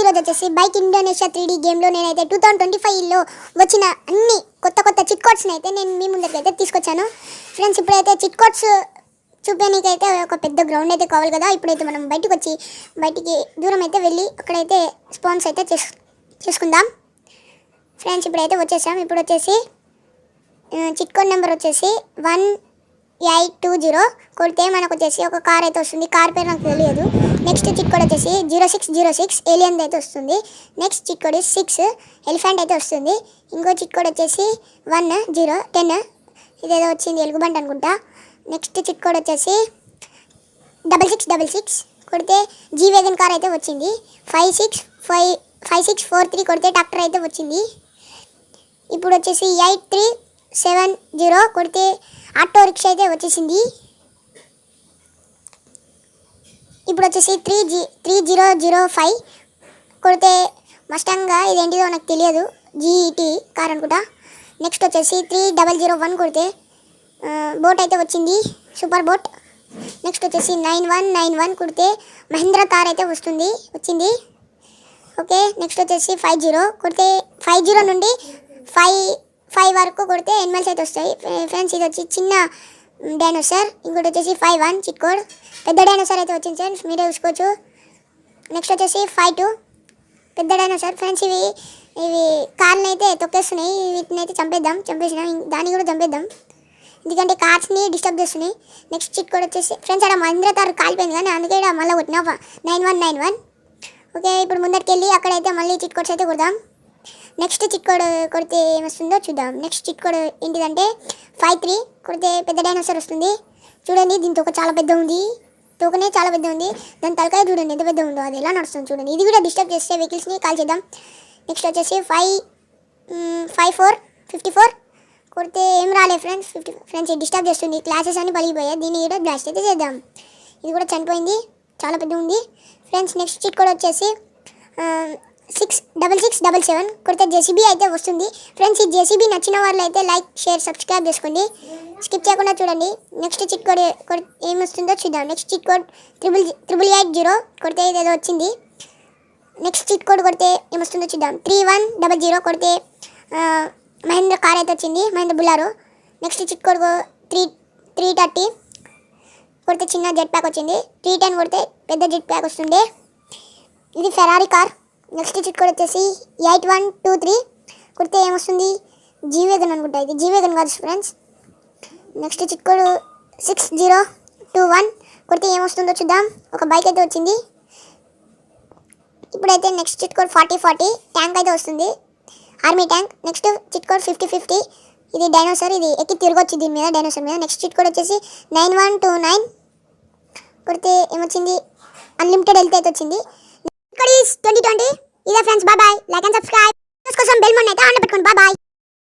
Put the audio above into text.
ఈరోజు వచ్చేసి bike Indonesia 3D గేమ్లో నేనైతే 2025లో వచ్చిన అన్ని కొత్త చిట్ కోడ్స్ని అయితే నేను మీ ముందరికి అయితే తీసుకొచ్చాను ఫ్రెండ్స్. ఇప్పుడైతే చిట్ కోడ్స్ చూపించడానికైతే ఒక పెద్ద గ్రౌండ్ అయితే కావాలి కదా. ఇప్పుడైతే మనం బయటికి దూరం అయితే వెళ్ళి అక్కడైతే స్పాన్స్ అయితే చేసుకుందాం ఫ్రెండ్స్. ఇప్పుడైతే వచ్చేసాం. ఇప్పుడు వచ్చేసి చిట్ కోడ్ నెంబర్ వచ్చేసి 1820 కొడితే మనకు వచ్చేసి ఒక కార్ అయితే వస్తుంది. కార్ పేరు నాకు తెలియదు. నెక్స్ట్ చిట్ కోడ్ వచ్చేసి 0606 ఏలియన్ అయితే వస్తుంది. నెక్స్ట్ చిట్ కోడ్ 6 ఎలిఫెంట్ అయితే వస్తుంది. ఇంకో చిట్ కోడ్ వచ్చేసి 1010 ఇదేదో వచ్చింది ఎలుగుబంటి అనుకుంటా. నెక్స్ట్ చిట్ కోడ్ వచ్చేసి 6666 కొడితే జీ వేగన్ కార్ అయితే వచ్చింది. 5643 కొడితే ట్రాక్టర్ అయితే వచ్చింది. ఇప్పుడు వచ్చేసి 8370 కొడితే ఆటో రిక్షా అయితే వచ్చేసింది. ఇప్పుడు వచ్చేసి 3005 కొడితే మస్టాంగ్గా ఇదేంటిదో నాకు తెలియదు, జీఈటీ కార్ అనుకుంటా. నెక్స్ట్ వచ్చేసి 3001 కొడితే బోట్ అయితే వచ్చింది, సూపర్ బోట్. నెక్స్ట్ వచ్చేసి 9191 కొడితే మహీంద్రా కార్ అయితే వచ్చింది. ఓకే. నెక్స్ట్ వచ్చేసి 50 కొడితే 50 నుండి 5 వరకు కొడితే ఎనిమల్స్ అయితే వస్తాయి ఫ్రెండ్స్. ఇది వచ్చి చిన్న డైనోసార్. ఇంకోటి వచ్చేసి 51 చిట్ కోడ్ పెద్ద డైనోసార్ అయితే వచ్చింది ఫ్రెండ్స్, మీరే చూసుకోవచ్చు. నెక్స్ట్ వచ్చేసి 52 పెద్ద డైనోసార్ ఫ్రెండ్స్. ఇవి కార్ని అయితే తొక్కేస్తున్నాయి. వీటిని అయితే చంపేసినాం. దాన్ని కూడా చంపేద్దాం ఎందుకంటే కార్స్ని డిస్టర్బ్ చేస్తున్నాయి. నెక్స్ట్ చిట్ కోడ్ వచ్చేసి ఫ్రెండ్స్ అక్కడ మహీంద్రా కార్ కాలిపోయింది కానీ అందుకే ఇక్కడ మళ్ళీ కొట్టినా 9191. ఓకే. ఇప్పుడు ముందరికి వెళ్ళి అక్కడైతే మళ్ళీ చిట్ కోడ్స్ అయితే కొడదాం. నెక్స్ట్ చిట్ కోడ్ కొడితే ఏమొస్తుందో చూద్దాం. నెక్స్ట్ చిట్ కోడ్ ఏంటిదంటే 53 కొడితే పెద్ద డైనోసార్ వస్తుంది. చూడండి దీని తోక చాలా పెద్ద ఉంది, తోకనే చాలా పెద్ద ఉంది. దాని తలకాయ చూడండి ఎంత పెద్ద ఉందో, అది ఎలా నడుస్తుంది చూడండి. ఇది కూడా డిస్టర్బ్ చేస్తే వెహికల్స్ని కాల్ చేద్దాం. నెక్స్ట్ వచ్చేసి 54 కొడితే ఏం రాలే ఫ్రెండ్స్. ఫ్రెండ్స్ డిస్టర్బ్ చేస్తుంది, క్లాసెస్ అన్ని పలిగిపోయాయి. దీన్ని కూడా బ్లాస్ట్ అయితే చేద్దాం. ఇది కూడా చనిపోయింది, చాలా పెద్ద ఉంది ఫ్రెండ్స్. నెక్స్ట్ చిట్ కోడ్ వచ్చేసి 6677 కొడితే జేసీబీ అయితే వస్తుంది ఫ్రెండ్స్. ఈ జేసీబీ నచ్చిన వాళ్ళు అయితే లైక్ షేర్ సబ్స్క్రైబ్ చేసుకోండి, స్కిప్ చేయకుండా చూడండి. నెక్స్ట్ చిట్ కోడ్ ఏమొస్తుందో చూద్దాం. నెక్స్ట్ చిట్ కోడ్ 8880 కొడితే ఇదేదో వచ్చింది. నెక్స్ట్ చిట్ కోడ్ కొడితే ఏమొస్తుందో చూద్దాం. 3100 కొడితే మహేంద్ర కార్ అయితే వచ్చింది, మహేంద్ర బుల్లారో. నెక్స్ట్ చిట్ కోడ్ 330 కొడితే చిన్న జెట్ ప్యాక్ వచ్చింది. 310 కొడితే పెద్ద జెట్ ప్యాక్ వస్తుంది. ఇది Ferrari car. Next chit code వచ్చేసి 8123 కొడితే ఏమొస్తుంది, జీ వేగన్ అనుకుంటా. ఇది జీ వేగన్ కాదు ఫ్రెండ్స్. నెక్స్ట్ చిట్ కోడ్ 6021 కొడితే ఏమొస్తుందో చూద్దాం. ఒక బైక్ అయితే వచ్చింది. ఇప్పుడైతే నెక్స్ట్ చిట్ కోడ్ 4040 ట్యాంక్ అయితే వస్తుంది, army tank. Next chit code 5050 ఇది డైనోసార్, ఇది ఎక్కి తిరగొచ్చు దీని మీద, డైనోసార్ మీద. నెక్స్ట్ చిట్ కోడ్ వచ్చేసి 9129 కొడితే ఏమొచ్చింది, అన్లిమిటెడ్ హెల్త్ అయితే వచ్చింది. 2020 ఇదే friends, bye bye. Like and subscribe కోసం బెల్ మొన్న అయితే ఆన్ పెట్టుకోండి. Bye bye.